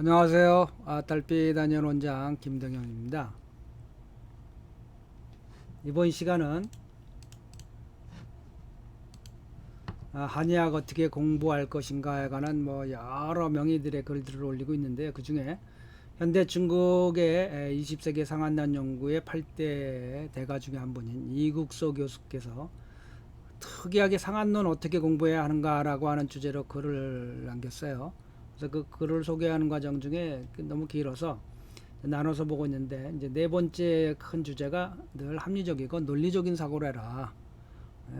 안녕하세요. 달빛 단연 원장 김동영입니다. 이번 시간은 한의학 어떻게 공부할 것인가에 관한 여러 명의들의 글들을 올리고 있는데, 그 중에 현대 중국의 20세기 상한난 연구의 8대 대가 중에 한 분인 이국소 교수께서 특이하게 상한론 어떻게 공부해야 하는가라고 하는 주제로 글을 남겼어요. 그래서 그 글을 소개하는 과정 중에 너무 길어서 나눠서 보고 있는데, 이제 네 번째 큰 주제가 늘 합리적이고 논리적인 사고를 해라.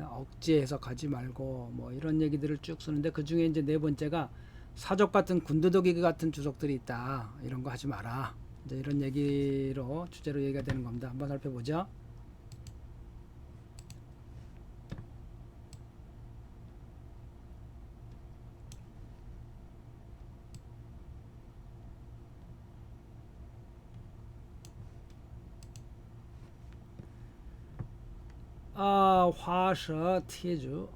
억지 해석하지 말고 이런 얘기들을 쭉 쓰는데, 그 중에 이제 네 번째가 사족 같은 군더더기 같은 주석들이 있다. 이런 거 하지 마라. 이제 이런 얘기로 주제로 얘기가 되는 겁니다. 한번 살펴보죠. 화서 티주.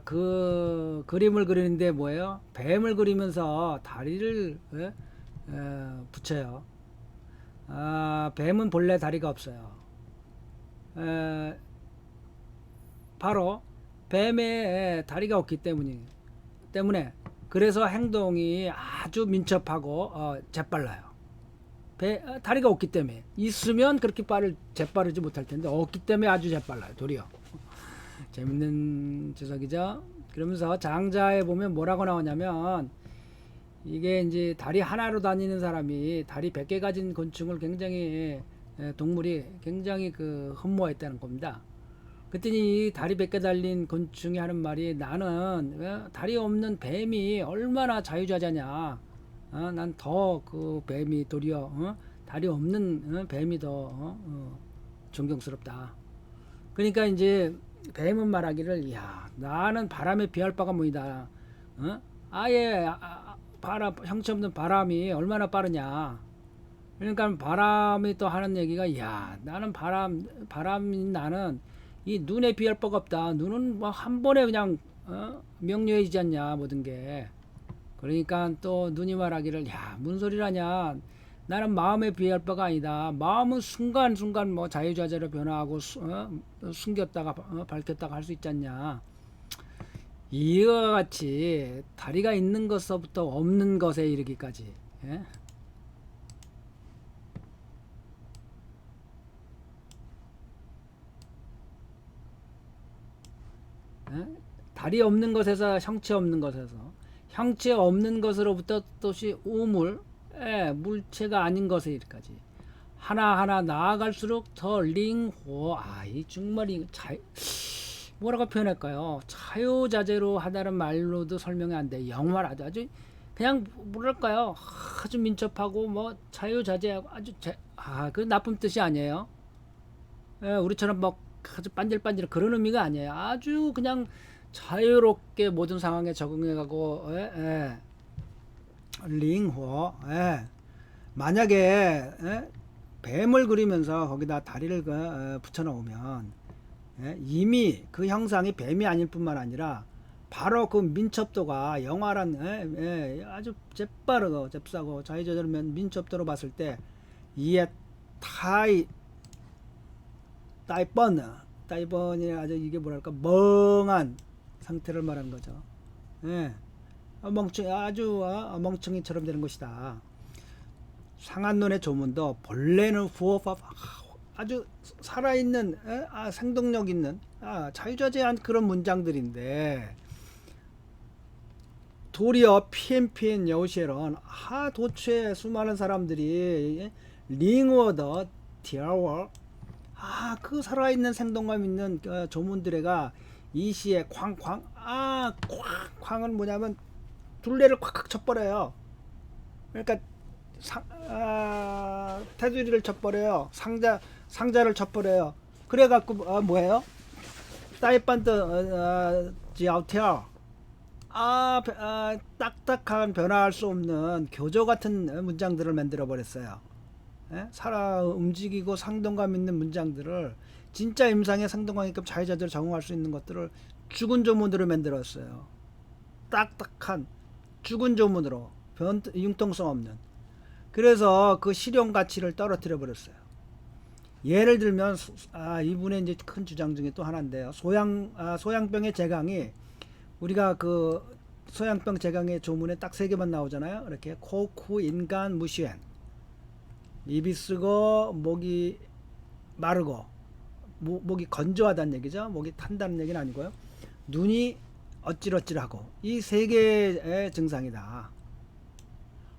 그 그림을 그리는데 뭐예요? 뱀을 그리면서 다리를 붙여요. 뱀은 본래 다리가 없어요. 에, 바로 뱀의 다리가 없기 때문에 그래서 행동이 아주 민첩하고 재빨라요. 다리가 없기 때문에. 있으면 그렇게 재빠르지 못할 텐데, 없기 때문에 아주 재빨라요, 도리어. 재밌는 주석이죠. 그러면서 장자에 보면 뭐라고 나오냐면, 이게 이제 다리 하나로 다니는 사람이 다리 100개 가진 곤충을 굉장히, 동물이 굉장히 흠모했다는 겁니다. 그랬더니 이 다리 100개 달린 곤충이 하는 말이, 나는 다리 없는 뱀이 얼마나 자유자재냐. 난 더 그 뱀이 도리어 다리 없는 뱀이 더 존경스럽다. 그러니까 이제 뱀은 말하기를, 야, 나는 바람에 비할 바가 뭐이다. 아예 바람, 형체 없는 바람이 얼마나 빠르냐. 그러니까 바람이 또 하는 얘기가, 야, 나는 바람인 나는 이 눈에 비할 바가 없다. 눈은 뭐 한 번에 그냥 명료해지지 않냐, 모든 게. 그러니까 또 눈이 말하기를, 야, 무슨 소리라냐. 나는 마음에 비할 바가 아니다. 마음은 순간순간 자유자재로 변화하고 숨겼다가 밝혔다가 할 수 있지 않냐. 이와 같이 다리가 있는 것서부터 없는 것에 이르기까지, 예? 예? 다리 없는 것에서 형체 없는 것에서 형체 없는 것으로부터 또시 우물, 물체가 아닌 것에 이르기까지 하나하나 나아갈수록 더 링호. 이 중말이 뭐라고 표현할까요? 자유자재로 하다는 말로도 설명이 안 돼. 영화라도 아주 그냥 뭐랄까요? 아주 민첩하고 자유자재하고 아주 그 나쁜 뜻이 아니에요. 우리처럼 아주 반질반질 그런 의미가 아니에요. 아주 그냥 자유롭게 모든 상황에 적응해가고, 링호. 만약에 뱀을 그리면서 거기다 다리를 붙여 놓으면, 이미 그 형상이 뱀이 아닐 뿐만 아니라 바로 그 민첩도가 영화란, 아주 재빠르고 잽싸고 자유자재로면 민첩도로 봤을 때, 이에 따이번이 아주 이게 뭐랄까 멍한 상태를 말하는 거죠. 예. 아주 멍청이처럼 되는 것이다. 상한론의 조문도 본래는 후어법, 아주 살아있는, 생동력 있는, 자유자재한 그런 문장들인데, 도리어 피엔피엔 여우시에런 도처에 수많은 사람들이 링워더 디아워, 그 살아있는 생동감 있는 조문들에가 이 시에 쾅쾅, 쾅은 뭐냐면 둘레를 콱콱 쳐버려요. 그러니까 테두리를 쳐버려요. 상자를 쳐버려요. 그래갖고 뭐예요? 따이반드 지아우티어, 딱딱한 변화할 수 없는 교조 같은 문장들을 만들어 버렸어요. 살아 움직이고 상동감 있는 문장들을, 진짜 임상의 상동감 있게 자유자재로 적응할 수 있는 것들을 죽은 조문으로 만들었어요. 딱딱한 죽은 조문으로. 융통성 없는. 그래서 그 실용 가치를 떨어뜨려 버렸어요. 예를 들면 이분의 이제 큰 주장 중에 또 하나인데요. 소양병의 제강이 우리가 그 소양병 제강의 조문에 딱 세 개만 나오잖아요. 이렇게 코, 쿠, 인간, 무시엔. 입이 쓰고 목이 마르고 목이 건조하다는 얘기죠. 목이 탄다는 얘기는 아니고요. 눈이 어찌러찌하고 이 세 개의 증상이다.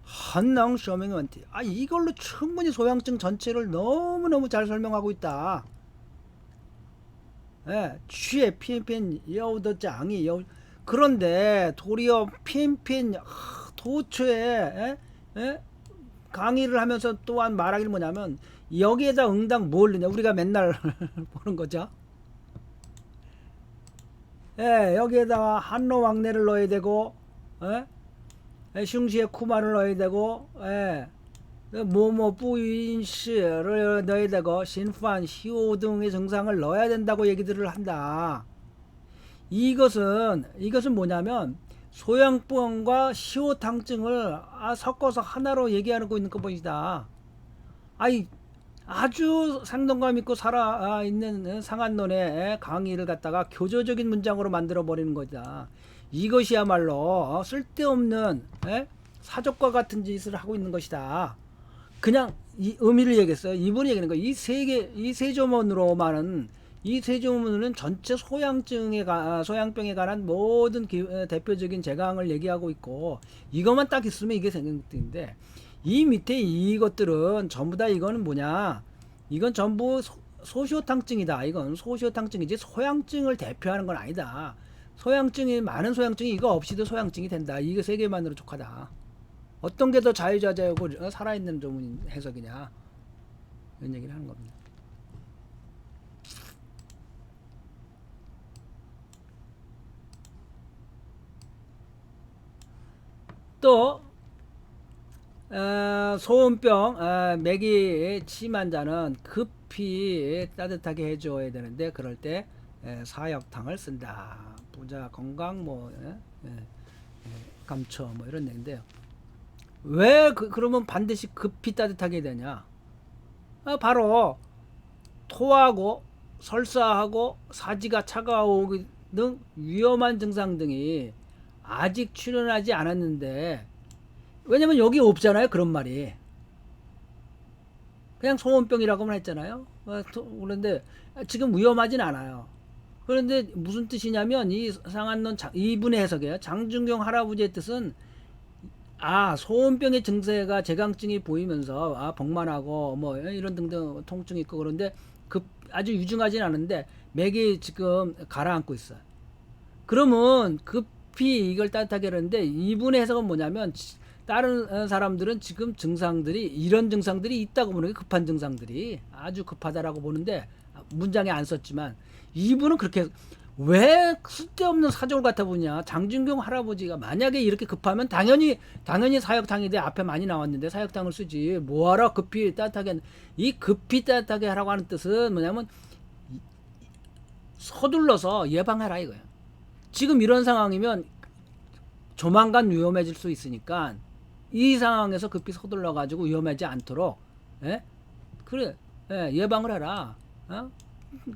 한낭 쇼밍 원티. 이걸로 충분히 소양증 전체를 너무너무 잘 설명하고 있다. 예, 취해 피엔피엔 여우더장이 그런데 도리어 피엔피엔 도처에 강의를 하면서 또한 말하기를 뭐냐면 여기에다 응당 뭘 넣냐 우리가 맨날 보는 거죠. 예, 여기에다가 한로 왕래를 넣어야 되고 슝시에 쿠마를 넣어야 되고 모모 뿌인시를 넣어야 되고 신판 시오 등의 증상을 넣어야 된다고 얘기들을 한다. 이것은 뭐냐면 소양병과 시오탕증을 섞어서 하나로 얘기하고 있는 것뿐이다. 아주 상동감 있고 살아 있는 상한론의 강의를 갖다가 교조적인 문장으로 만들어 버리는 거다. 이것이야말로 쓸데없는 사족과 같은 짓을 하고 있는 것이다. 그냥 이 의미를 얘기했어요. 이분이 얘기하는 거 이 세 조문으로만은 이 세 조문은 전체 소양병에 관한 모든 대표적인 제강을 얘기하고 있고 이것만 딱 있으면 이게 생각인데 이 밑에 이것들은 전부 다 이거는 뭐냐? 이건 전부 소시오탕증이다. 이건 소시오탕증이지 소양증을 대표하는 건 아니다. 많은 소양증이 이거 없이도 소양증이 된다. 이거 세 개만으로 족하다. 어떤 게 더 자유자재하고 살아있는 좀 해석이냐? 이런 얘기를 하는 겁니다. 또 소음병 맥이 심한 자는 급히 따뜻하게 해줘야 되는데 그럴 때 사역탕을 쓴다. 부자 건강 감초 이런 얘기인데요. 왜 그러면 반드시 급히 따뜻하게 되냐? 바로 토하고 설사하고 사지가 차가워오기 등 위험한 증상 등이 아직 출현하지 않았는데 왜냐면 여기 없잖아요. 그런 말이 그냥 소음병이라고만 했잖아요. 그런데 지금 위험하진 않아요. 그런데 무슨 뜻이냐면 이 상한론 이분의 해석이에요. 장준경 할아버지의 뜻은 소음병의 증세가 제강증이 보이면서 복만하고 이런 등등 통증이 있고 그런데 아주 유증하진 않은데 맥이 지금 가라앉고 있어요. 그러면 급히 이걸 따뜻하게 하는데 이분의 해석은 뭐냐면 다른 사람들은 지금 이런 증상들이 있다고 보는 게 급한 증상들이 아주 급하다라고 보는데 문장에 안 썼지만 이분은 그렇게 왜 쓸데없는 사족을 갖다 보냐. 장준경 할아버지가 만약에 이렇게 급하면 당연히 사역탕이 돼. 앞에 많이 나왔는데 사역탕을 쓰지 뭐하러 급히 따뜻하게. 이 급히 따뜻하게 하라고 하는 뜻은 뭐냐면 서둘러서 예방해라 이거야. 지금 이런 상황이면 조만간 위험해질 수 있으니까 이 상황에서 급히 서둘러 가지고 위험하지 않도록 그래 예방을 해라.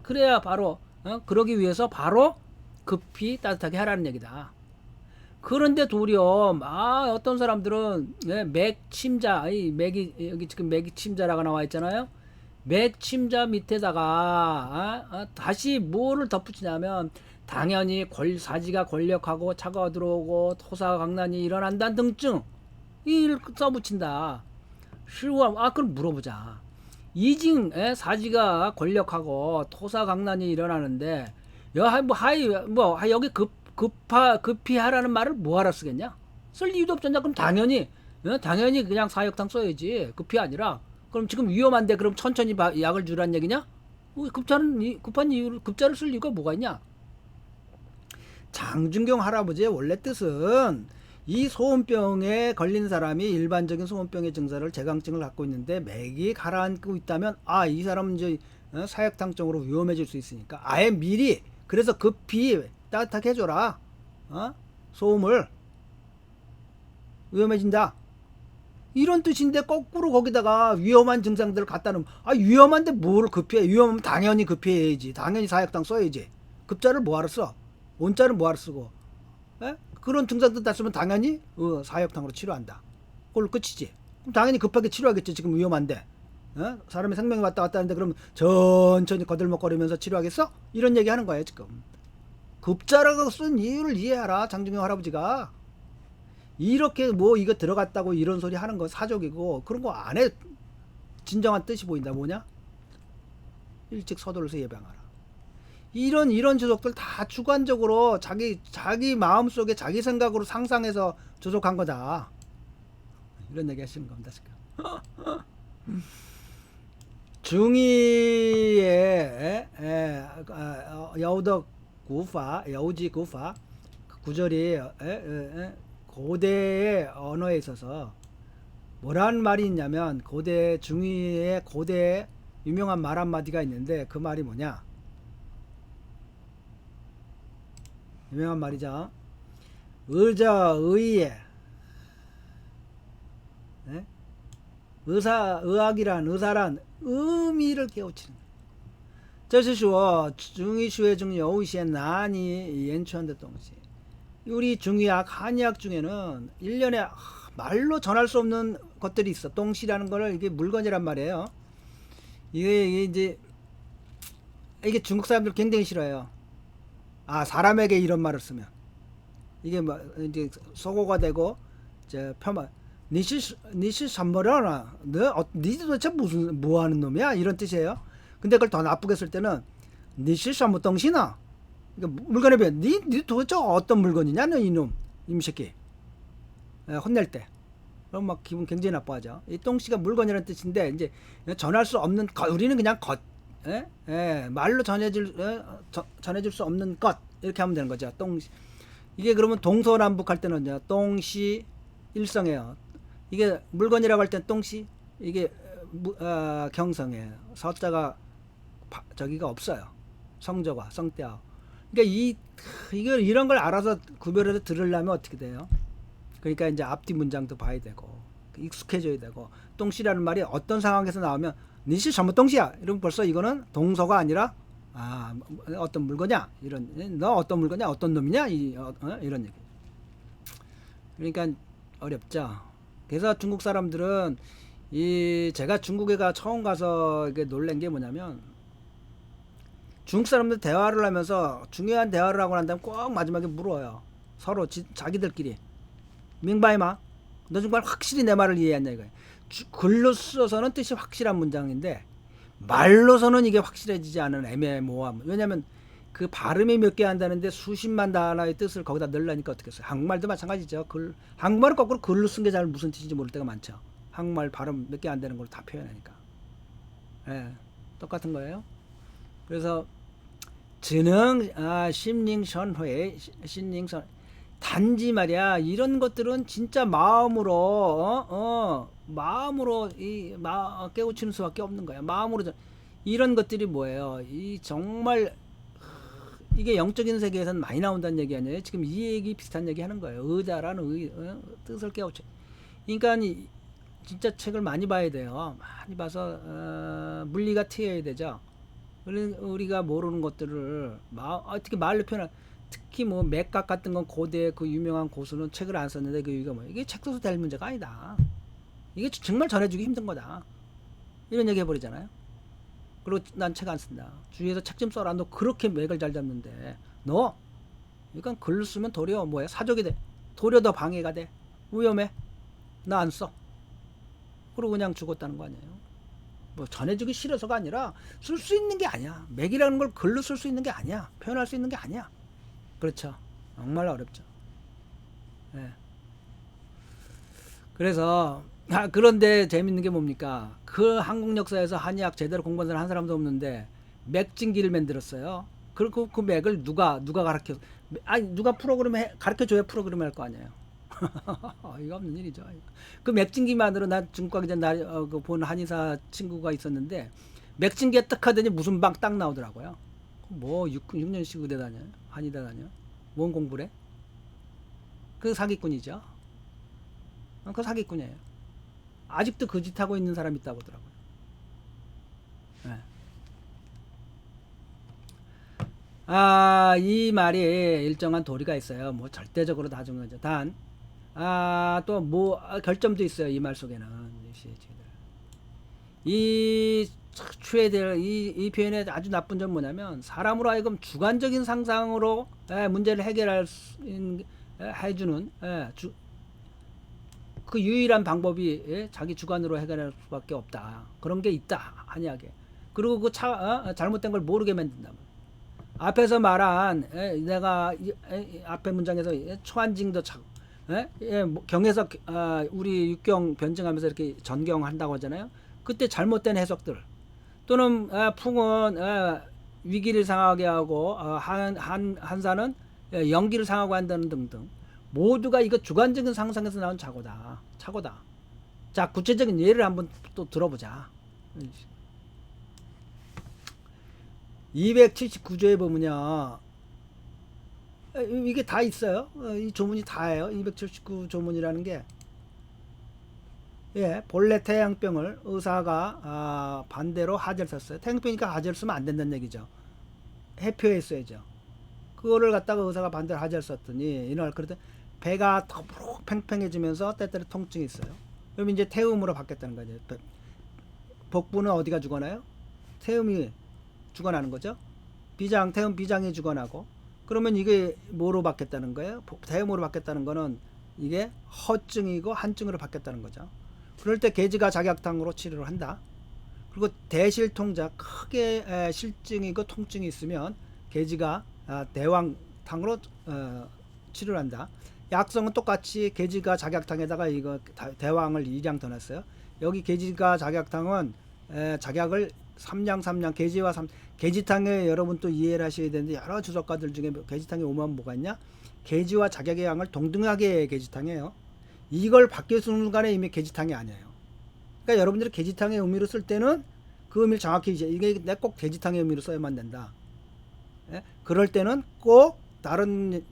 그래야 바로 그러기 위해서 바로 급히 따뜻하게 하라는 얘기다. 그런데 도리어 어떤 사람들은 맥침자 여기 지금 맥침자라고 나와 있잖아요. 맥침자 밑에다가 다시 뭐를 덧붙이냐면 당연히 사지가 권력하고 차가 들어오고 토사강난이 일어난다는 등증 이를 써붙인다. 그럼 물어보자. 이징 사지가 권력하고 토사강난이 일어나는데 여기 급히 하라는 말을 뭐하러 쓰겠냐? 쓸 이유도 없잖냐. 그럼 당연히 그냥 사역탕 써야지. 급히 아니라. 그럼 지금 위험한데 그럼 천천히 약을 주란 얘기냐? 급한 이유를 급자를 쓸 이유가 뭐가 있냐? 장준경 할아버지의 원래 뜻은 이 소음병에 걸린 사람이 일반적인 소음병의 증상을 제강증을 갖고 있는데 맥이 가라앉고 있다면 이 사람은 이제 사역탕 쪽으로 위험해질 수 있으니까 아예 미리 그래서 급히 따뜻하게 해줘라. 소음을 위험해진다. 이런 뜻인데 거꾸로 거기다가 위험한 증상들을 갖다 놓으면 위험한데 뭘 급해? 위험하면 당연히 급해야지. 당연히 사역당 써야지. 급자를 뭐하러 써? 원자를 뭐하러 쓰고? 에? 그런 증상들 다 쓰면 당연히 사역당으로 치료한다. 그걸로 끝이지. 그럼 당연히 급하게 치료하겠지. 지금 위험한데. 사람의 생명이 왔다 갔다 하는데 그럼 천천히 거들먹거리면서 치료하겠어? 이런 얘기 하는 거예요 지금. 급자라고 쓴 이유를 이해하라. 장중영 할아버지가. 이렇게 뭐 이거 들어갔다고 이런 소리 하는 거 사족이고 그런 거 안 해. 진정한 뜻이 보인다. 뭐냐? 일찍 서둘러서 예방하라. 이런 조속들 다 주관적으로 자기 마음속에 자기 생각으로 상상해서 조속한 거다. 이런 얘기 하시는 겁니다 지금. 중의의 여우덕 구파, 여우지 구파 구절이 고대의 언어에 있어서 뭐란 말이 있냐면 고대 중의의 고대 유명한 말 한마디가 있는데 그 말이 뭐냐? 유명한 말이죠. 의의 의사란 의미를 깨우치는. 这是说中医学中有一些难以言传的东西. 우리 중의학, 한의학 중에는 일련의 말로 전할 수 없는 것들이 있어. 똥시라는 거를 이게 물건이란 말이에요. 이게 중국 사람들 굉장히 싫어해요. 사람에게 이런 말을 쓰면 이게 뭐 이제 소고가 되고 폄하. 니시 선물하나? 니 도대체 뭐 하는 놈이야? 이런 뜻이에요. 근데 그걸 더 나쁘게 쓸 때는 니시 선물 똥시나? 그러니까 물건에 비해 니 도대체 어떤 물건이냐 너 이놈 임새끼. 혼낼 때 그럼 막 기분 굉장히 나빠하죠. 이 똥씨가 물건이라는 뜻인데 이제 전할 수 없는 것, 우리는 그냥 것, 말로 전해줄 수 없는 것 이렇게 하면 되는 거죠. 똥씨. 이게 그러면 동서남북 할 때는요 똥씨 일성이에요. 이게 물건이라고 할 땐 똥씨, 이게 경성이에요. 서자가 저기가 없어요. 성조가 성대하고. 그러니까 이런 걸 알아서 구별해서 들으려면 어떻게 돼요? 그러니까 이제 앞뒤 문장도 봐야 되고 익숙해져야 되고. 똥씨라는 말이 어떤 상황에서 나오면 니씨 전부 똥씨야 이러면 벌써 이거는 동서가 아니라 어떤 물건이야 이런, 너 어떤 물건이야 어떤 놈이냐 이런 얘기. 그러니까 어렵죠. 그래서 중국 사람들은 제가 중국에 처음 가서 이게 놀란 게 뭐냐면 중국 사람들 대화를 하면서 중요한 대화를 하고 난 다음에 꼭 마지막에 물어요. 서로 자기들끼리. 민바이마, 너 정말 확실히 내 말을 이해했냐 이거예요. 글로 써서는 뜻이 확실한 문장인데 말로서는 이게 확실해지지 않은 애매모호함. 왜냐면 그 발음이 몇 개 한다는데 수십만 단어의 뜻을 거기다 넣으려니까 어떻게 써요. 한국말도 마찬가지죠. 한국말은 거꾸로 글로 쓴 게 잘 무슨 뜻인지 모를 때가 많죠. 한국말 발음 몇 개 안 되는 걸 다 표현하니까. 똑같은 거예요. 그래서 심링선회 단지 말이야 이런 것들은 진짜 마음으로 깨우치는 수밖에 없는 거야. 마음으로 이런 것들이 뭐예요? 정말 이게 영적인 세계에서는 많이 나온다는 얘기 아니에요? 지금 이 얘기 비슷한 얘기 하는 거예요. 의자라는 뜻을 깨우쳐. 그러니까 진짜 책을 많이 봐야 돼요. 많이 봐서 물리가 트여야 되죠. 우리가 모르는 것들을 어떻게 말로 표현할. 특히 뭐 맥각 같은 건 고대 그 유명한 고수는 책을 안 썼는데 그 이유가 뭐예요? 이게 책 써서 될 문제가 아니다. 이게 정말 전해주기 힘든 거다. 이런 얘기 해버리잖아요. 그리고 난 책 안 쓴다. 주위에서 책 좀 써라. 너 그렇게 맥을 잘 잡는데 너 그러니까 글로 쓰면 도리어 뭐야 사족이 돼. 도리어 더 방해가 돼. 위험해. 나 안 써. 그리고 그냥 죽었다는 거 아니에요. 뭐 전해주기 싫어서가 아니라 쓸 수 있는 게 아니야. 맥이라는 걸 글로 쓸 수 있는 게 아니야. 표현할 수 있는 게 아니야. 그렇죠. 정말 어렵죠. 그래서 그런데 재밌는 게 뭡니까? 그 한국 역사에서 한의학 제대로 공부한 사람 한 사람도 없는데 맥진기를 만들었어요. 그리고 그 맥을 누가 가르쳐? 누가 프로그램 가르쳐 줘야 프로그램 할 거 아니에요. 이거 없는 일이죠. 그 맥진기만으로 나 중국 가기 전에 본 한의사 친구가 있었는데 맥진기에 딱 하더니 무슨 방 딱 나오더라고요. 뭐 6년씩 의대 다녀요? 한의대 다녀요? 뭔 공부래? 그 사기꾼이죠. 그 사기꾼이에요. 아직도 그 짓 하고 있는 사람이 있다고 하더라고요. 예. 이 말이 일정한 도리가 있어요. 뭐 절대적으로 다 좋은 거죠. 단, 또 뭐 결점도 있어요. 이 말 속에는. 이 추해될 이 표현의 아주 나쁜 점 뭐냐면 사람으로 하여금 주관적인 상상으로 문제를 해결할 해주는 그 유일한 방법이 자기 주관으로 해결할 수밖에 없다. 그런 게 있다. 한약에. 그리고 그 잘못된 걸 모르게 만든다. 앞에서 말한 내가 앞에 문장에서 초한징도 뭐 경에서 우리 육경 변증하면서 이렇게 전경한다고 하잖아요. 그때 잘못된 해석들 또는 풍은 위기를 상하게 하고 한사는 연기를 상하고 한다는 등등 모두가 이거 주관적인 상상에서 나온 착오다. 자, 구체적인 예를 한번 또 들어보자. 279조에 보면요. 이게 다 있어요. 이 조문이 다예요. 279 조문이라는 게. 본래 태양병을 의사가 반대로 하재를 썼어요. 태양병이니까 하재를 쓰면 안 된다는 얘기죠. 해표했어야죠. 그거를 갖다가 의사가 반대로 하재를 썼더니 이날 그랬더니 배가 더부룩 팽팽해지면서 때때로 통증이 있어요. 그럼 이제 태음으로 바뀌었다는 거죠. 복부는 어디가 죽어나요? 태음이 죽어나는 거죠. 태음 비장이 죽어나고 그러면 이게 뭐로 바뀌었다는 거예요? 태음으로 바뀌었다는 거는 이게 허증이고 한증으로 바뀌었다는 거죠. 그럴 때 계지가 작약탕으로 치료를 한다. 그리고 대실통자 크게 실증이고 통증이 있으면 계지가 대왕탕으로 치료를 한다. 약성은 똑같이 계지가 작약탕에다가 이거 대왕을 2량 더 놨어요. 여기 계지가 작약탕은 작약을 3량 계지와 계지탕에 여러분 또 이해를 하셔야 되는데 여러 주석가들 중에 계지탕에 오면 뭐가 있냐? 계지와 작약의 양을 동등하게 계지탕이에요. 이걸 바뀌는 순간에 이미 계지탕이 아니에요. 그러니까 여러분들이 계지탕의 의미로 쓸 때는 그 의미를 정확히 이게 내 꼭 계지탕의 의미로 써야만 된다. 그럴 때는 꼭 다른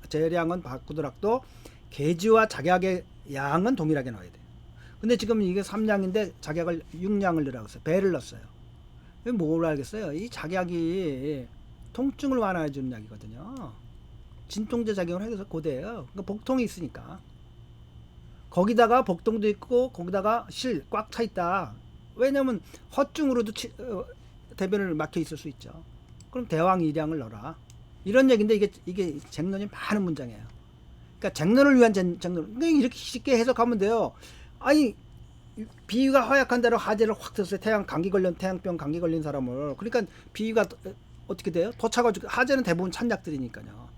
재량은 바꾸더라도 계지와 작약의 양은 동일하게 넣어야 돼요. 근데 지금 이게 3량인데 작약을 6량을 넣으라고 했어요. 배를 넣었어요. 뭘 알겠어요? 이 작약이 통증을 완화해 주는 약이거든요. 진통제 작용을 해서 고대예요. 그러니까 복통이 있으니까. 거기다가 복통도 있고 거기다가 실 꽉 차 있다. 왜냐면 허증으로도 대변을 막혀 있을 수 있죠. 그럼 대왕 2량을 넣어라. 이런 얘기인데 이게 쟁론이 많은 문장이에요. 그러니까 쟁론을 위한 쟁론. 그러니까 이렇게 쉽게 해석하면 돼요. 아니 비위가 허약한 대로 하재를 확 썼어요. 태양병 감기 걸린 사람을. 그러니까 비위가 어떻게 돼요? 더 차가워지고 하재는 대부분 찬 약들이니까요.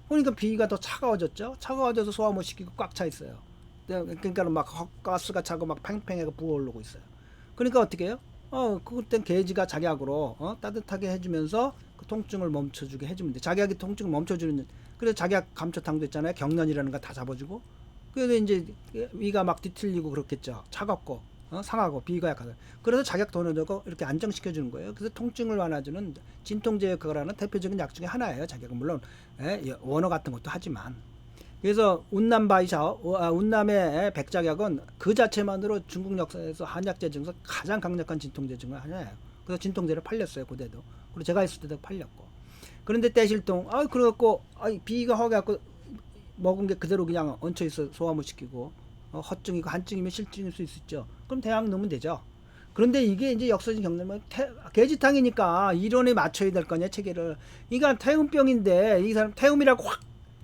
그러니까 비위가 더 차가워졌죠. 차가워져서 소화 못 시키고 꽉 차 있어요. 그러니까 막 가스가 차고 막 팽팽하게 부어오르고 있어요. 그러니까 어떻게 해요? 그땐 계지가 작약으로 따뜻하게 해주면서 그 통증을 멈춰주게 해주면 돼. 작약이 통증을 멈춰주는. 그래서 작약 감초탕도 있잖아요. 경련이라는 거 다 잡아주고. 그래서 이제 위가 막 뒤틀리고 그렇겠죠. 차갑고 상하고 비위가 약하다. 그래서 작약 더 넣어주고 이렇게 안정시켜주는 거예요. 그래서 통증을 완화해주는 진통제 그거라는 대표적인 약 중에 하나예요. 작약은 물론 원어 같은 것도 하지만. 그래서 운남의 백작약은 그 자체만으로 중국 역사에서 한약재 중에서 가장 강력한 진통제 중에 하나예요. 그래서 진통제를 팔렸어요. 그때도. 그리고 제가 있을 때도 팔렸고. 그런데 때실통 그래갖고 비위가 허갖고 먹은 게 그대로 그냥 얹혀 있어 소화 못 시키고 허증이고 한증이면 실증일 수 있죠. 그럼 대왕 넣으면 되죠. 그런데 이게 이제 역사적인 경험은 계지탕이니까 이론에 맞춰야 될 거냐 체계를. 이건 태음병인데 이 사람 태음이라고 확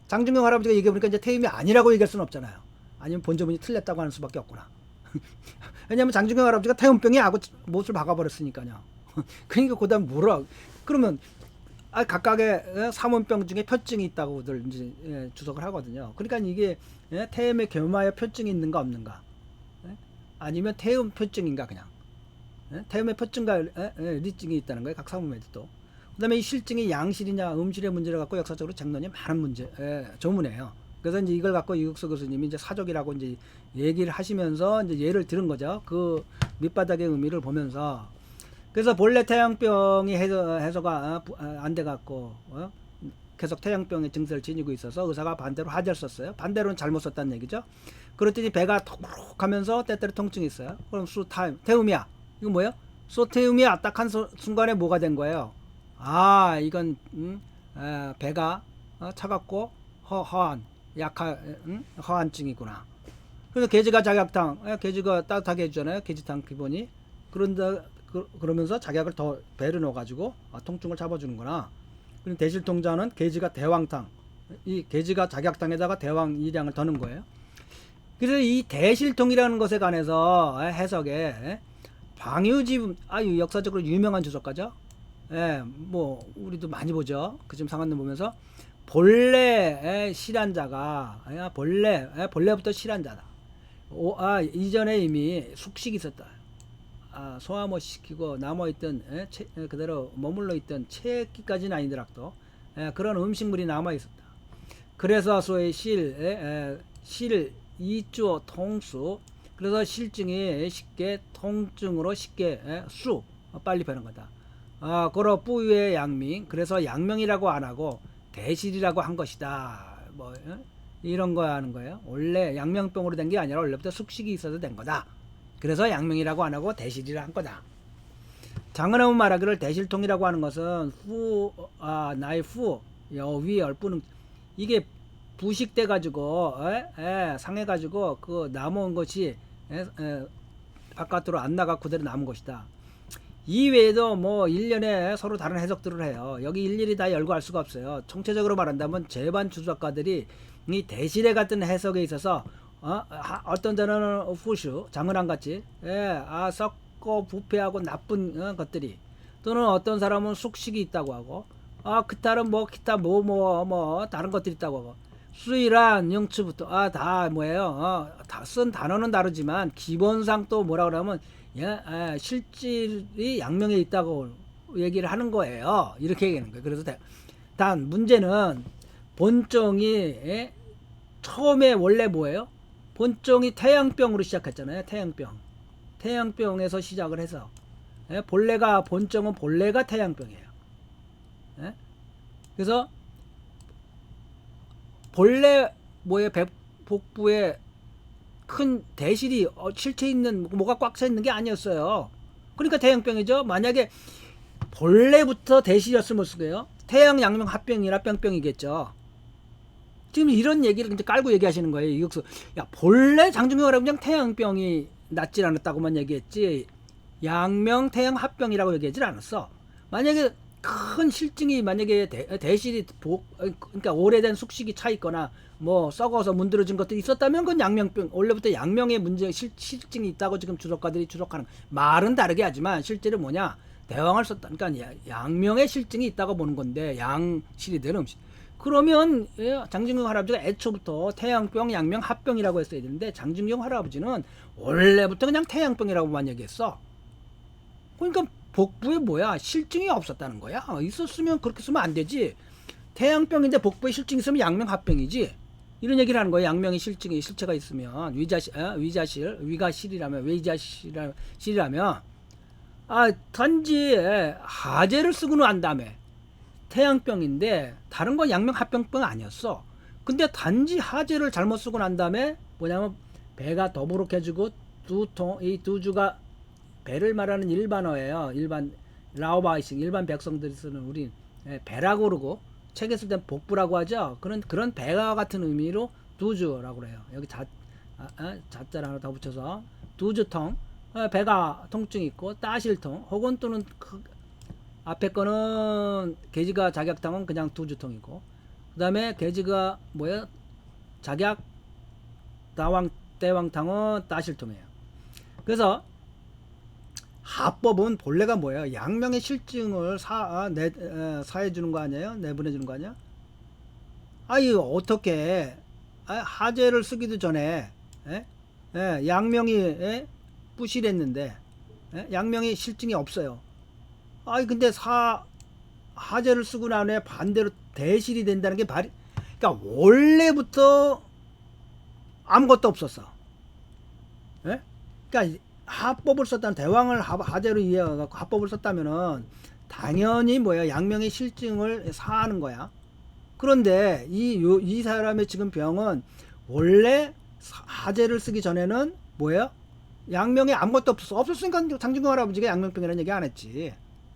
장중경 할아버지가 얘기해보니까 이제 태음이 아니라고 얘기할 수는 없잖아요. 아니면 본저분이 틀렸다고 하는 수밖에 없구나. 왜냐면 장중경 할아버지가 태음병이 하고 못을 박아버렸으니까요. 그러니까 그 다음 뭐라 그러면 각각의 삼원병 중에 표증이 있다고들 이제 주석을 하거든요. 그러니까 이게 태음의 겸하여 표증이 있는가 없는가, 아니면 태음 표증인가 그냥 태음의 표증과 리증이 있다는 거예요. 각 사문에도. 그다음에 이 실증이 양실이냐 음실의 문제를 갖고 역사적으로 쟁론이 많은 문제 조문이에요. 그래서 이제 이걸 갖고 이국수 교수님이 이제 사족이라고 이제 얘기를 하시면서 이제 예를 들은 거죠. 그 밑바닥의 의미를 보면서. 그래서 본래 태양병이 해소가 안 돼 갖고 계속 태양병의 증세를 지니고 있어서 의사가 반대로 하재를 썼어요. 반대로는 잘못 썼다는 얘기죠. 그랬더니 배가 톡톡 하면서 때때로 통증이 있어요. 그럼 태움이야. 이거 뭐예요? 소태움이야. 딱 한 순간에 뭐가 된 거예요? 아, 이건 배가 차갑고 허한증이구나. 그래서 계지가 작약탕, 계지가 따뜻하게 해주잖아요. 계지탕 기본이. 그러면서 작약을 더 배를 넣어가지고 통증을 잡아주는구나. 그리고 대실통자는 계지가 대왕탕, 이 계지가 작약탕에다가 대왕 이량을 더 넣은 거예요. 그래서 이 대실통이라는 것에 관해서 해석에 방유지분, 아유 역사적으로 유명한 주석가죠. 예, 뭐 우리도 많이 보죠. 그 지금 상한론 보면서 본래 실한자가 본래부터 실한자다. 이전에 이미 숙식이 있었다. 소화 못 시키고 남아있던 그대로 머물러 있던 체기까지는 아니더라도 그런 음식물이 남아 있었다. 그래서 소위 실 이주 통수, 그래서 실증이 쉽게 통증으로 쉽게 빨리 배는 거다. 그러 뿌유의 양명, 그래서 양명이라고 안 하고 대실이라고 한 것이다. 뭐 이런 거 하는 거예요. 원래 양명병으로 된 게 아니라 원래부터 숙식이 있어서 된 거다. 그래서 양명이라고 안 하고 대실이라 한 거다. 장은함은 말하기를 대실통이라고 하는 것은 나의 여위 얼뿌는 이게 부식돼 가지고 상해 가지고 그 남은 것이 바깥으로 안 나가 그대로 남은 것이다. 이외에도 뭐 일련에 서로 다른 해석들을 해요. 여기 일일이 다 열거할 수가 없어요. 총체적으로 말한다면 제반 주석가들이 이 대실에 같은 해석에 있어서 어떤 자는 후슈 장은함 같이 썩고 부패하고 나쁜 것들이, 또는 어떤 사람은 숙식이 있다고 하고 그 다른 뭐 기타 뭐 다른 것들이 있다고 하고 수이란 영추부터 다 뭐예요. 다 쓴 단어는 다르지만 기본상 또 뭐라 그러면 실질이 양명에 있다고 얘기를 하는 거예요. 이렇게 얘기하는 거예요. 그래서 단 문제는 본종이 처음에 원래 뭐예요? 본종이 태양병으로 시작했잖아요. 태양병에서 시작을 해서 본종은 본래가 태양병이에요. 그래서 본래 뭐에 복부에 큰 대실이 실체 있는 뭐가 꽉 차 있는 게 아니었어요. 그러니까 태양병이죠. 만약에 본래부터 대실이었으면 어떡해요? 태양 양명 합병이라 뿅뿅이겠죠. 지금 이런 얘기를 이제 깔고 얘기하시는 거예요. 이격수. 야, 본래 장중경화라고 그냥 태양병이 낫질 않았다고만 얘기했지 양명 태양 합병이라고 얘기하질 않았어. 만약에 큰 실증이 만약에 대실이 그러니까 오래된 숙식이 차 있거나 뭐 썩어서 문드러진 것들이 있었다면 그건 양명병, 원래부터 양명의 문제 실증이 있다고 지금 주석가들이 주석하는 말은 다르게 하지만 실제로 뭐냐, 대왕을 썼다. 그러니까 양명의 실증이 있다고 보는 건데 양실이 된 음식. 그러면 장중경 할아버지가 애초부터 태양병 양명 합병이라고 했어야 되는데 장중경 할아버지는 원래부터 그냥 태양병이라고만 얘기했어. 그러니까 복부에 뭐야 실증이 없었다는 거야. 있었으면 그렇게 쓰면 안 되지. 태양병인데 복부에 실증이 있으면 양명 합병이지. 이런 얘기를 하는 거예요. 양명의 실체가 있으면 위자실이라면 단지 하재를 쓰고 난 다음에 태양병인데 다른 건 양명 합병병 아니었어. 근데 단지 하재를 잘못 쓰고 난 다음에 뭐냐면 배가 더부룩해지고 이 두 주가 배를 말하는 일반어예요. 일반 라오바이식 일반 백성들이 쓰는 우리 배라고 그러고 책에 쓸 땐 복부라고 하죠. 그런 배가 같은 의미로 두주라고 그래요. 여기 자자를 하나 더 붙여서 두주통, 배가 통증이 있고 따실통 혹은 또는 앞에 거는 계지가 작약탕은 그냥 두주통이고 그 다음에 계지가 뭐야 작약 대왕탕은 따실통이에요. 그래서 합법은 본래가 뭐예요? 양명의 실증을 사해 주는 거 아니에요? 내보내 주는 거 아니야? 이거 어떻게 하재를 쓰기도 전에 양명이 부실했는데 양명이 실증이 없어요. 근데 하재를 쓰고 난 후에 반대로 대실이 된다는 게 그러니까 원래부터 아무것도 없었어. 그러니까 합법을 썼다는 대왕을 하재로 이해해갖고 합법을 썼다면은 당연히 뭐야 양명의 실증을 사하는 거야. 그런데 이 사람의 지금 병은 원래 하재를 쓰기 전에는 뭐예요? 양명에 아무것도 없었으니까 장진공 할아버지가 양명병이라는 얘기 안 했지.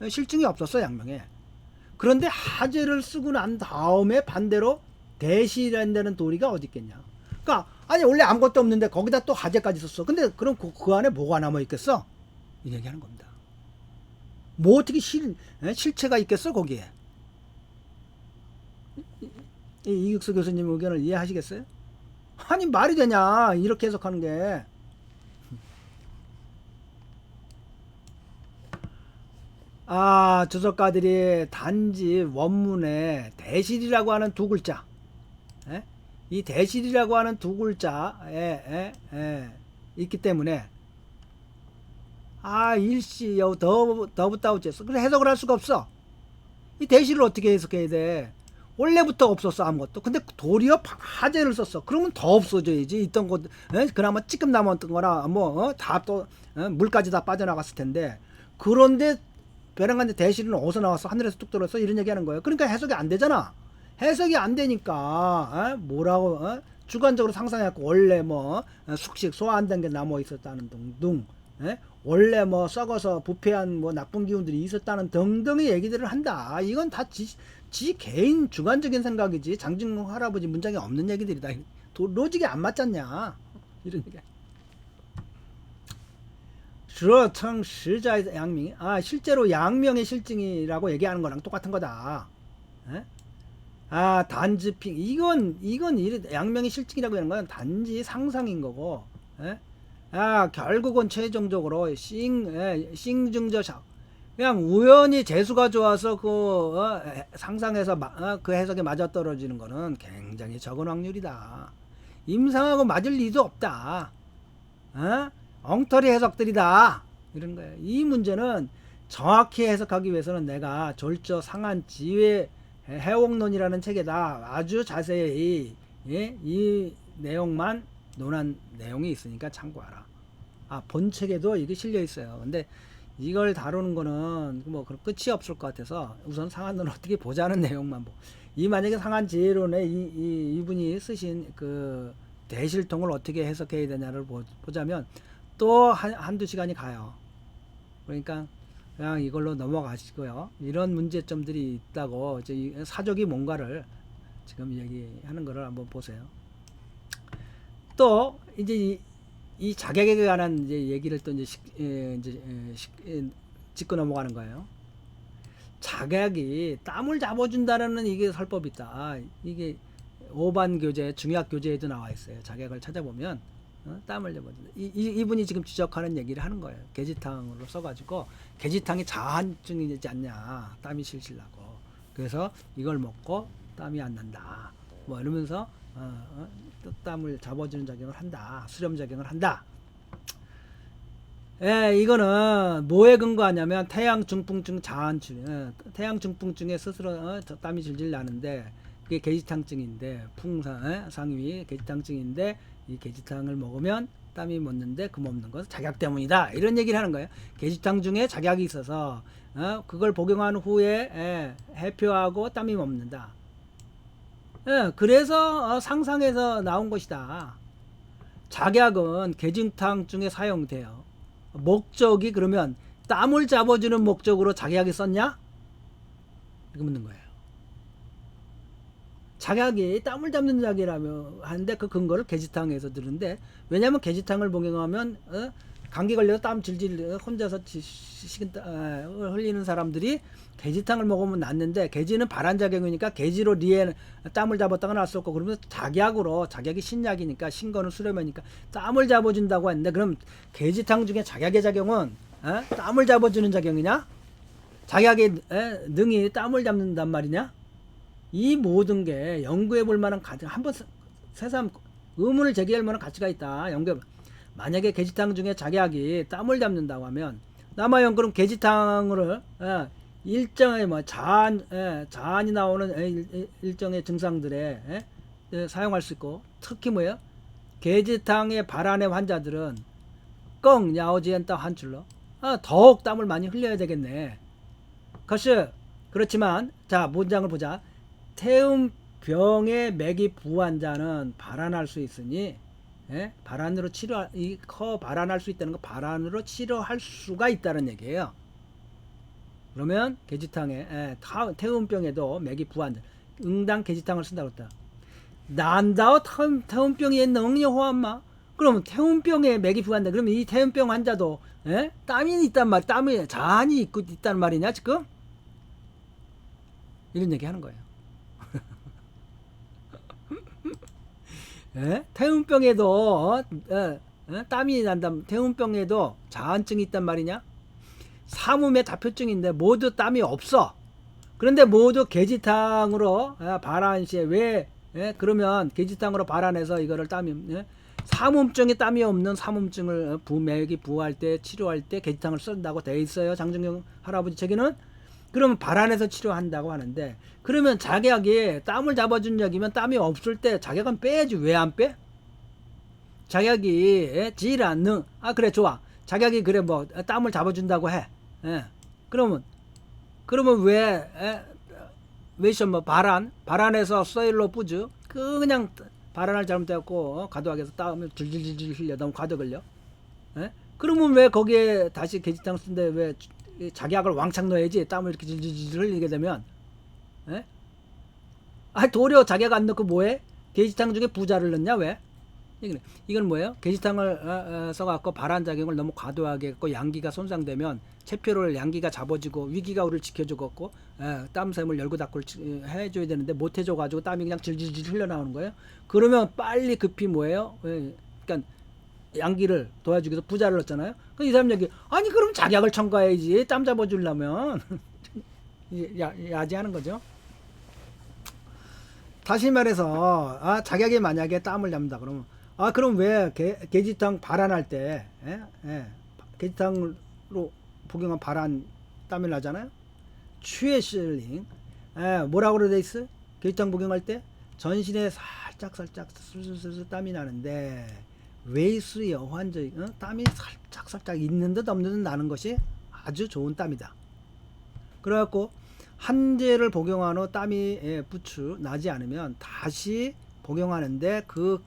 실증이 없었어 양명에. 그런데 하재를 쓰고 난 다음에 반대로 대시라는 도리가 어디 있겠냐. 그러니까 아니 원래 아무것도 없는데 거기다 또 하재까지 썼어. 근데 그럼 그 안에 뭐가 남아 있겠어? 이 얘기하는 겁니다. 뭐 어떻게 실체가 있겠어 거기에? 이육수 교수님 의견을 이해하시겠어요? 아니 말이 되냐 이렇게 해석하는 게. 주석가들이 단지 원문에 대실이라고 하는 두 글자, 이 대실이라고 하는 두 글자에 있기 때문에 일시 여우 더붙다우째서 그래 해석을 할 수가 없어. 이 대실을 어떻게 해석해야 돼? 원래부터 없었어 아무것도. 근데 도리어 하재를 썼어. 그러면 더 없어져야지. 있던 곳 그나마 찌끔 남았던 거나 다 또 물까지 다 빠져나갔을 텐데. 그런데 벼랑간데 대실은 어디서 나왔어? 하늘에서 뚝 떨어졌어? 이런 얘기하는 거예요. 그러니까 해석이 안 되잖아. 해석이 안 되니까 뭐라고 주관적으로 상상해갖고 원래 숙식 소화 안 된 게 남아 있었다는 등등, 원래 썩어서 부패한 나쁜 기운들이 있었다는 등등의 얘기들을 한다. 이건 다 지 개인 주관적인 생각이지 장진공 할아버지 문장에 없는 얘기들이다. 로직이 안 맞잖냐 이런 얘기. 这称 实在 양명. 실제로 양명의 실증이라고 얘기하는 거랑 똑같은 거다. 단지 이건 양명의 실증이라고 하는 건 단지 상상인 거고. 결국은 최종적으로 싱증저샤 그냥 우연히 재수가 좋아서 상상해서 그 해석에 맞아떨어지는 거는 굉장히 적은 확률이다. 임상하고 맞을 리도 없다. 엉터리 해석들이다. 이런 거예요. 이 문제는 정확히 해석하기 위해서는 내가 졸저 상한 지혜 해옥론이라는 책에다 아주 자세히 이 내용만 논한 내용이 있으니까 참고하라. 본 책에도 이게 실려 있어요. 근데 이걸 다루는 거는 끝이 없을 것 같아서 우선 상한론을 어떻게 보자는 내용만 만약에 상한 지혜론에 이분이 쓰신 그 대실통을 어떻게 해석해야 되냐를 보자면 또 한두 시간이 가요. 그러니까 그냥 이걸로 넘어가시고요. 이런 문제점들이 있다고 사족이 뭔가를 지금 얘기하는 거를 한번 보세요. 또 이제 이 자격에 관한 얘기를 또 짚고 넘어가는 거예요. 자격이 땀을 잡아준다라는 이게 설법이 있다. 이게 오반 교재, 중약 교재에도 나와 있어요. 자격을 찾아보면 땀을 잡아준다. 이분이 지금 지적하는 얘기를 하는 거예요. 계지탕으로 써가지고 계지탕이 자한증이지 않냐, 땀이 실실 나고. 그래서 이걸 먹고 땀이 안 난다. 이러면서 땀을 잡아주는 작용을 한다. 수렴 작용을 한다. 이거는 뭐에 근거하냐면 태양 중풍증 자한증. 태양 중풍증에 스스로 땀이 질질 나는데 그게 계지탕증인데 상위 계지탕증인데 이 계지탕을 먹으면 땀이 멎는데 그 멎는 것은 작약 때문이다. 이런 얘기를 하는 거예요. 계지탕 중에 작약이 있어서 그걸 복용한 후에 해표하고 땀이 멎는다. 그래서 상상해서 나온 것이다. 작약은 계지탕 중에 사용돼요. 목적이 그러면 땀을 잡아주는 목적으로 작약이 썼냐? 이거 묻는 거예요. 작약이 땀을 잡는 작이라며 하는데 그 근거를 계지탕에서 들은데, 왜냐면 계지탕을 복용하면 감기 걸려서 땀 질질 혼자서 흘리는 사람들이 계지탕을 먹으면 낫는데, 계지는 발한작용이니까 계지로 리에 땀을 잡았다가 낫었고, 그러면 작약이 신약이니까 신거는 수렴이니까 땀을 잡아준다고 했는데, 그럼 계지탕 중에 작약의 작용은 땀을 잡아주는 작용이냐? 작약의 능이 땀을 잡는단 말이냐? 이 모든 게 연구해 볼 만한 한번 새삼 의문을 제기할 만한 가치가 있다. 만약에 계지탕 중에 작약이 땀을 잡는다고 하면 남아연 그럼 계지탕을 일정의 자한이 나오는 일정의 증상들에 사용할 수 있고, 특히 계지탕의 발한의 환자들은 껑 야오지엔따 한줄로 더욱 땀을 많이 흘려야 되겠네. 그렇지만 자 문장을 보자. 태음 병에 맥이 부한 자는 발한할 수 있으니 발한으로 발한할 수 있다는 거 발한으로 치료할 수가 있다는 얘기예요. 그러면 계지탕에 태음병에도 맥이 부한 자 응당 계지탕을 쓴다고 했다. 난다오 태음병이 능력호한마 그러면 태음병에 맥이 부한다. 그러면 이 태음병 환자도 땀이 있단 말, 땀이 자한이 있다는 말이냐 지금? 이런 얘기 하는 거예요. 태음병에도 땀이 난다. 태음병에도 자한증이 있단 말이냐? 삼음의 다표증인데 모두 땀이 없어. 그런데 모두 계지탕으로 발한 시에 왜 그러면 계지탕으로 발한해서 이거를 땀이 삼음증에 땀이 없는 삼음증을 맥이 부할 때 치료할 때 계지탕을 쓴다고 돼 있어요. 장정경 할아버지 책에는. 그러면 발한해서 치료한다고 하는데 그러면 작약이 땀을 잡아준 약이면 땀이 없을 때 작약은 빼야지. 왜 안 빼? 작약이 질환 능 그래 좋아. 작약이 그래 뭐 땀을 잡아준다고 해. 그러면 왜 뭐 발한해서 써일로 뿌즈 그냥 발한을 잘못해갖고 과도하게 땀을 질질질 흘려. 너무 과도 걸려. 그러면 왜 거기에 다시 계지탕 쓴데 왜 작약을 왕창 넣어야지. 땀을 이렇게 질질질 흘리게 되면 도리어 작약 안 넣고 뭐해? 계지탕 중에 부자를 넣냐 왜? 이건 뭐예요? 계지탕을 써갖고 발한작용을 너무 과도하게 했고 양기가 손상되면 체표를 양기가 잡아주고 위기가 우리를 지켜주고 땀샘을 열고 닫고 해줘야 되는데 못 해줘가지고 땀이 그냥 질질질 흘러나오는 거예요. 그러면 빨리 급히 뭐예요? 그러니까 양기를 도와주기 위해서 부자를 넣었잖아요. 이 사람 얘기 아니 그럼 작약을 첨가해야지. 땀 잡아주려면 야지하는 거죠. 다시 말해서 작약이 만약에 땀을 잡는다 그러면 그럼 왜 계지탕 발한할 때 계지탕으로 복용한 발한 땀이 나잖아요. 추에실링 뭐라고 그래 돼 있어? 계지탕 복용할 때 전신에 살짝 슬슬 땀이 나는데 웨이스 여환적 땀이 살짝 있는 듯 없는 듯 나는 것이 아주 좋은 땀이다. 그래갖고 한제를 복용한 후 땀이 부추 나지 않으면 다시 복용하는데 그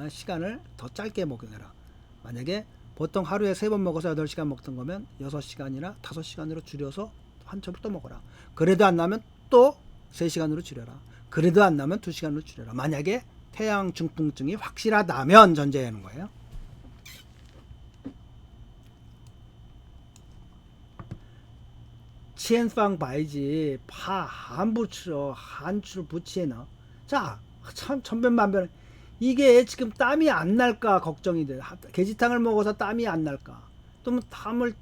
시간을 더 짧게 복용해라. 만약에 보통 하루에 3번 먹어서 8시간 먹던 거면 6시간이나 5시간으로 줄여서 한 첩을 또 먹어라. 그래도 안 나면 또 3시간으로 줄여라. 그래도 안 나면 2시간으로 줄여라. 만약에 태양 중풍증이 확실하다면 전제하는 거예요. 치엔팡 바이지 파 한부추로 한출 부치에너 자 참 천변만변 이게 지금 땀이 안 날까 걱정이 돼. 계지탕을 먹어서 땀이 안 날까 또 뭐 땀을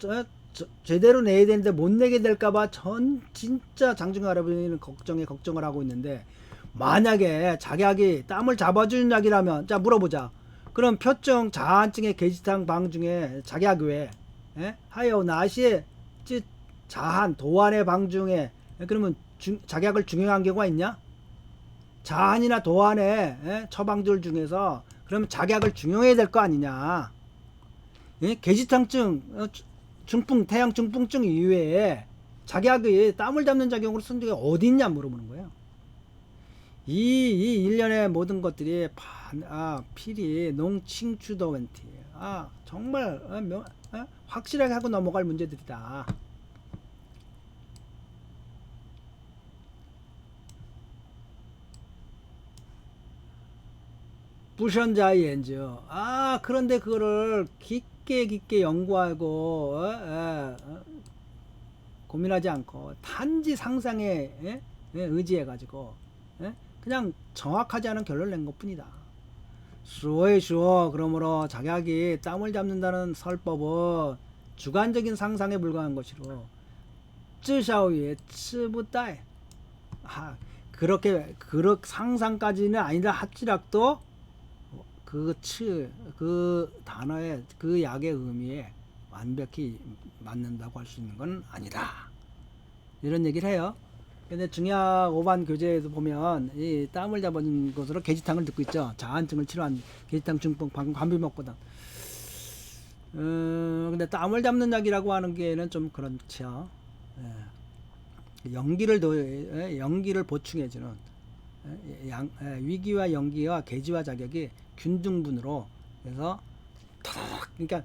제대로 내야 되는데 못 내게 될까봐 진짜 장중환 할아버지는 걱정을 하고 있는데 만약에 작약이 땀을 잡아주는 약이라면 자 물어보자. 그럼 표증 자한증의 계지탕 방 중에 작약 외에 하여 나시에 자한 도안의 방 중에 그러면 작약을 중용한 경우가 있냐? 자한이나 도안의 처방들 중에서 그러면 작약을 중용해야 될 거 아니냐? 계지탕증 태양 중풍증 이외에 작약이 땀을 잡는 작용으로 쓴 적이 어디 있냐 물어보는 거예요. 이 일련의 모든 것들이 필히 농칭추도원티 정말 확실하게 하고 넘어갈 문제들이다. 부션자의 연주 그런데 그거를 깊게 연구하고 고민하지 않고 단지 상상에 의지해 가지고 그냥 정확하지 않은 결론을 낸 것뿐이다. 수어의 그러므로 작약이 땀을 잡는다는 설법은 주관적인 상상에 불과한 것이로 쯔샤오의 츠부다에 그렇게 상상까지는 아니라 할지라도 그 단어의 그 약의 의미에 완벽히 맞는다고 할 수 있는 건 아니다. 이런 얘기를 해요. 근데 중약 5반 교재에도 보면 이 땀을 잡은 것으로 계지탕을 듣고 있죠. 자한증을 치료한 계지탕 중풍 관비먹보다. 근데 땀을 잡는 약이라고 하는 게는 좀 그렇죠. 연기를 보충해주는 위기와 연기와 계지와 자격이 균등분으로, 그래서 그러니까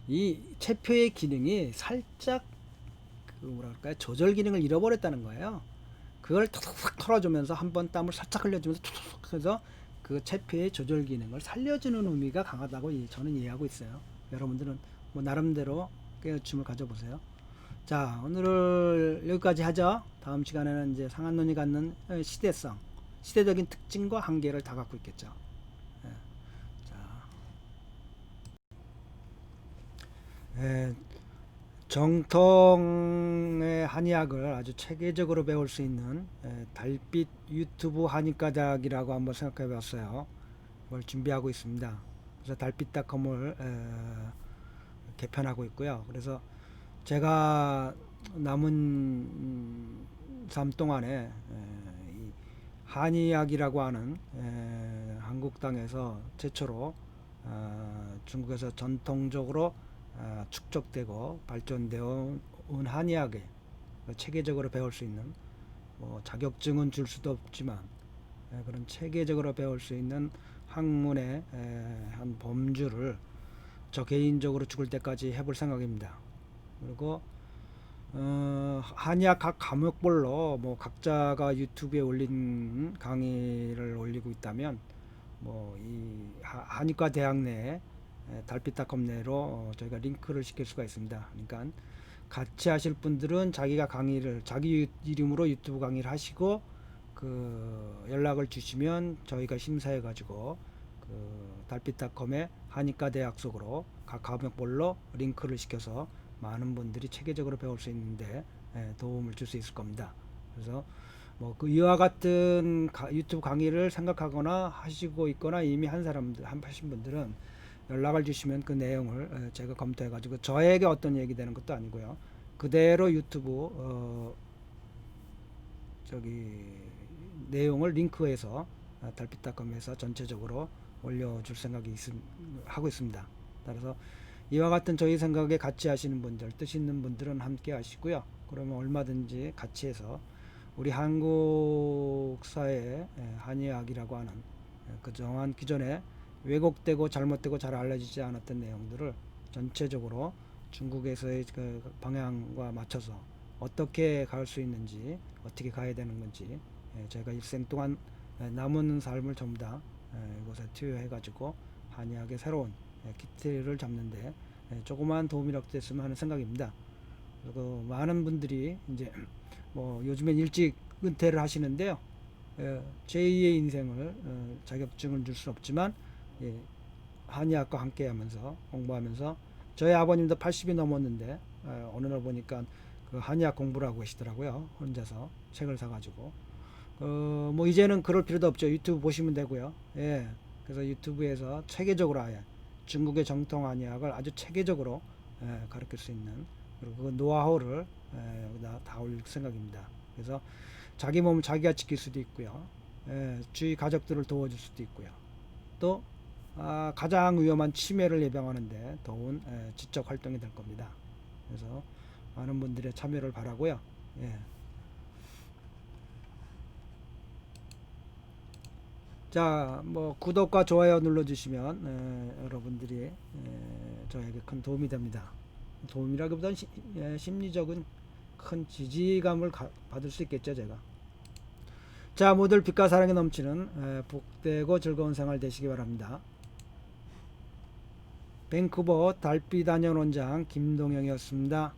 이 체표의 기능이 살짝 그 뭐랄까요, 조절 기능을 잃어버렸다는 거예요. 그걸 탁탁 털어주면서 한번 땀을 살짝 흘려주면서 툭툭 해서 그 체표의 조절 기능을 살려주는 의미가 강하다고 저는 이해하고 있어요. 여러분들은 뭐 나름대로 깨우침을 가져보세요. 자, 오늘을 여기까지 하죠. 다음 시간에는 이제 상한론이 갖는 시대성, 시대적인 특징과 한계를 다 갖고 있겠죠. 예. 자, 예, 정통의 한의학을 아주 체계적으로 배울 수 있는 달빛 유튜브 한의과 대학이라고 한번 생각해 봤어요. 그걸 준비하고 있습니다. 그래서 달빛닷컴을 개편하고 있고요. 그래서 제가 남은 삶 동안에 이 한의학이라고 하는 한국 땅에서 최초로 중국에서 전통적으로 축적되고 발전되어 온 한의학에 체계적으로 배울 수 있는, 뭐 자격증은 줄 수도 없지만 그런 체계적으로 배울 수 있는 학문의 한 범주를 저 개인적으로 죽을 때까지 해볼 생각입니다. 그리고 한의학 각 과목별로 뭐 각자가 유튜브에 올린 강의를 올리고 있다면 뭐 이 한의과 대학 내에 달빛닷컴 내로 저희가 링크를 시킬 수가 있습니다. 그러니까 같이 하실 분들은 자기가 강의를 자기 이름으로 유튜브 강의를 하시고 그 연락을 주시면 저희가 심사해 가지고 그 달빛닷컴의 한의과 대학 속으로 각 과목별로 링크를 시켜서 많은 분들이 체계적으로 배울 수 있는데 도움을 줄 수 있을 겁니다. 그래서 뭐 그 이와 같은 유튜브 강의를 생각하거나 하시고 있거나 이미 한 사람들 하신 분들은 연락을 주시면 그 내용을 제가 검토해 가지고 저에게 어떤 얘기 되는 것도 아니고요. 그대로 유튜브 저기 내용을 링크해서 달빛닷컴에서 전체적으로 올려줄 생각이 하고 있습니다. 따라서 이와 같은 저희 생각에 같이 하시는 분들, 뜻 있는 분들은 함께 하시고요. 그러면 얼마든지 같이 해서 우리 한국 사회의 한의학이라고 하는 그동안 기존에 왜곡되고 잘못되고 잘 알려지지 않았던 내용들을 전체적으로 중국에서의 그 방향과 맞춰서 어떻게 갈 수 있는지, 어떻게 가야 되는 건지 제가 일생 동안 남은 삶을 전부 다 이곳에 투여해 가지고 한의학의 새로운 기틀을 잡는데 조그마한 도움이라도 됐으면 하는 생각입니다. 그리고 많은 분들이 이제 뭐 요즘엔 일찍 은퇴를 하시는데요. 제2의 인생을 자격증을 줄 수 없지만 한의학과 함께 하면서 공부하면서, 저희 아버님도 80이 넘었는데 어느 날 보니까 그 한의학 공부를 하고 계시더라고요. 혼자서 책을 사가지고 뭐 이제는 그럴 필요도 없죠. 유튜브 보시면 되고요. 예, 그래서 유튜브에서 체계적으로 아예 중국의 정통 한의학을 아주 체계적으로 가르칠 수 있는, 그리고 그 노하우를 여기다 다 올릴 생각입니다. 그래서 자기 몸을 자기가 지킬 수도 있고요. 주위 가족들을 도와줄 수도 있고요. 또 가장 위험한 치매를 예방하는데 도운 지적 활동이 될 겁니다. 그래서 많은 분들의 참여를 바라고요. 예. 자, 뭐 구독과 좋아요 눌러주시면 여러분들이 저에게 큰 도움이 됩니다. 도움이라기보다는 심리적인 큰 지지감을 받을 수 있겠죠, 제가. 자, 모두 빛과 사랑이 넘치는 복되고 즐거운 생활 되시기 바랍니다. 밴쿠버 달빛 안녕 원장 김동영이었습니다.